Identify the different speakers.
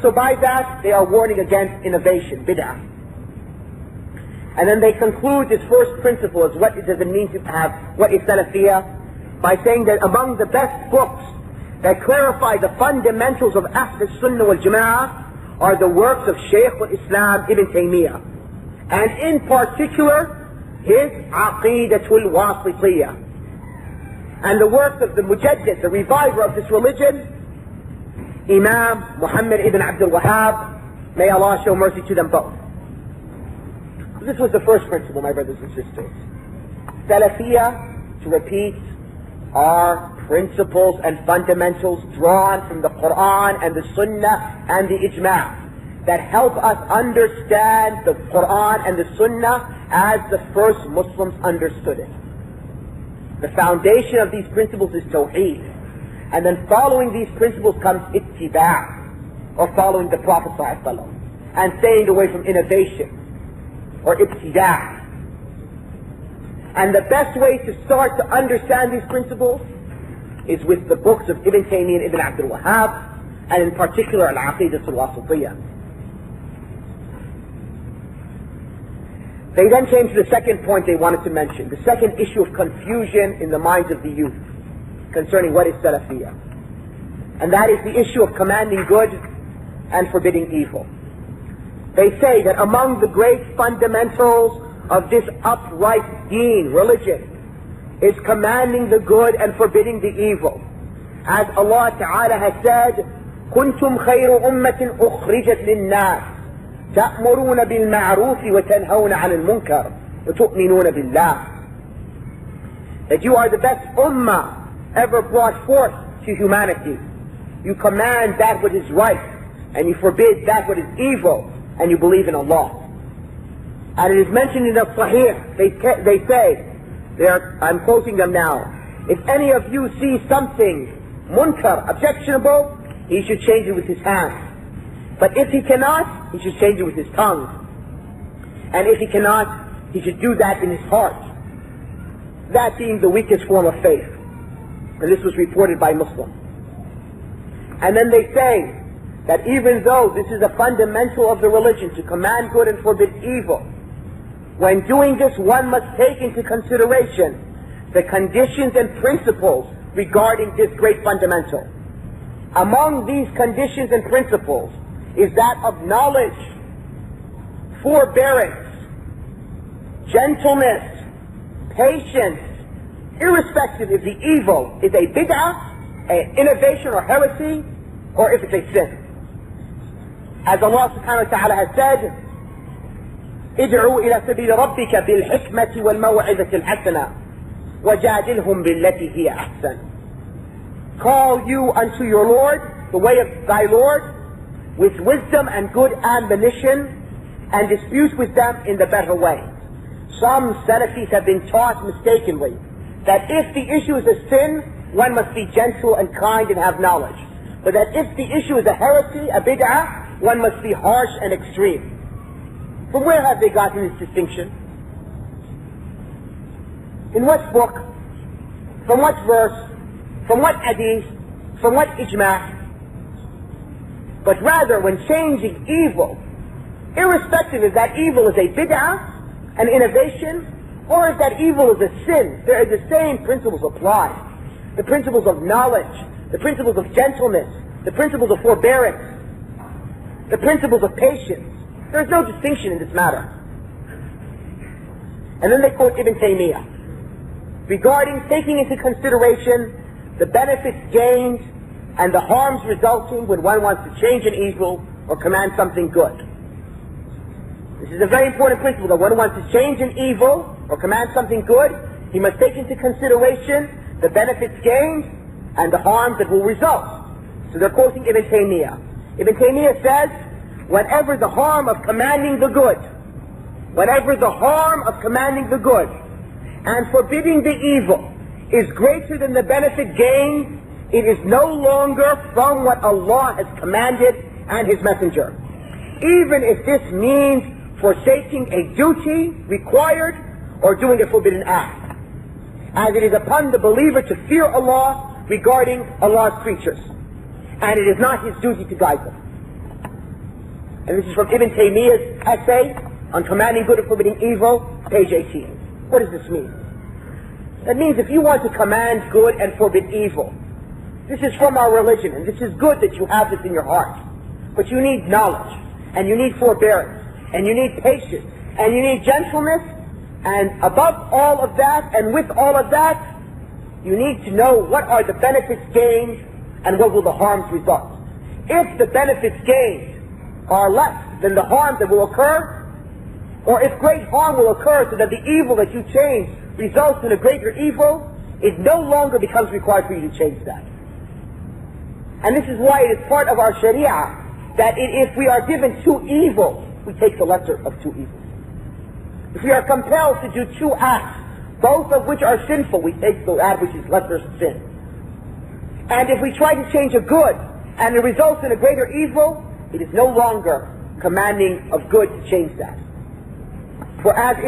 Speaker 1: So by that, they are warning against innovation, bid'ah. And then they conclude this first principle as what does it mean to have, what is Salafiyah, by saying that among the best books that clarify the fundamentals of Ahl Sunnah wal Jama'ah are the works of Shaykh al-Islam Ibn Taymiyyah. And in particular, his Aqidatul Wasitiyah. And the works of the Mujaddid, the reviver of this religion, Imam Muhammad ibn Abdul Wahhab, may Allah show mercy to them both. This was the first principle, my brothers and sisters. Salafiyah, to repeat, are principles and fundamentals drawn from the Quran and the Sunnah and the Ijma' that help us understand the Quran and the Sunnah as the first Muslims understood it. The foundation of these principles is Tawheed. And then following these principles comes ittiba', or following the Prophet ﷺ, and staying away from innovation, or ibtida'. And the best way to start to understand these principles is with the books of Ibn Taymiyyah and Ibn Abdul Wahhab, and in particular Al-Aqidatul Wasitiyah. They then came to the second point they wanted to mention, the second issue of confusion in the minds of the youth concerning what is Salafiyah. And that is the issue of commanding good and forbidding evil. They say that among the great fundamentals of this upright deen, religion, is commanding the good and forbidding the evil. As Allah Ta'ala has said, كُنْتُمْ خَيْرُ أُمَّةٍ أُخْرِجَتْ لِلنَّاسِ تَأْمُرُونَ بِالْمَعْرُوفِ وَتَنْهَوْنَ عَنِ الْمُنْكَرِ وَتُؤْمِنُونَ بِاللَّهِ. That you are the best ummah ever brought forth to humanity. You command that which is right, and you forbid that which is evil, and you believe in Allah. And it is mentioned in the Sahih, they say, I'm quoting them now, if any of you see something munkar, objectionable, he should change it with his hands. But if he cannot, he should change it with his tongue. And if he cannot, he should do that in his heart. That being the weakest form of faith. And this was reported by Muslims. And then they say that even though this is a fundamental of the religion, to command good and forbid evil, when doing this one must take into consideration the conditions and principles regarding this great fundamental. Among these conditions and principles is that of knowledge, forbearance, gentleness, patience, irrespective if the evil is a bid'ah, an innovation or heresy, or if it's a sin. As Allah subhanahu wa ta'ala has said, ادعوا إلى سبيل ربك بالحكمة والموعظة الحسنة وجادلهم بالتي هي أحسن. Call you unto your Lord, the way of thy Lord, with wisdom and good admonition, and dispute with them in the better way. Some Salafis have been taught mistakenly that if the issue is a sin, one must be gentle and kind and have knowledge. But that if the issue is a heresy, a bid'ah, one must be harsh and extreme. From where have they gotten this distinction? In what book? From what verse? From what hadith? From what ijma'? But rather, when changing evil, irrespective if that evil is a bid'ah, an innovation, or if that evil is a sin, there are the same principles applied. The principles of knowledge, the principles of gentleness, the principles of forbearance, the principles of patience. There is no distinction in this matter. And then they quote Ibn Taymiyyah regarding taking into consideration the benefits gained and the harms resulting when one wants to change an evil or command something good. This is a very important principle, that when one wants to change an evil or command something good, he must take into consideration the benefits gained and the harms that will result. So they're quoting Ibn Taymiyyah. Ibn Taymiyyah says, whenever the harm of commanding the good, and forbidding the evil is greater than the benefit gained, it is no longer from what Allah has commanded and His Messenger. Even if this means forsaking a duty required or doing a forbidden act. As it is upon the believer to fear Allah regarding Allah's creatures. And it is not his duty to guide them. And this is from Ibn Taymiyyah's essay on commanding good and forbidding evil, page 18. What does this mean? That means if you want to command good and forbid evil, this is from our religion, and this is good that you have this in your heart. But you need knowledge, and you need forbearance, and you need patience, and you need gentleness, and above all of that, and with all of that, you need to know what are the benefits gained and what will the harms result. If the benefits gained are less than the harm that will occur, or if great harm will occur so that the evil that you change results in a greater evil, it no longer becomes required for you to change that. And this is why it is part of our Sharia that if we are given two evils, we take the lesser of two evils. If we are compelled to do two acts, both of which are sinful, we take the act which is lesser sin. And if we try to change a good and it results in a greater evil, it is no longer commanding of good to change that. For as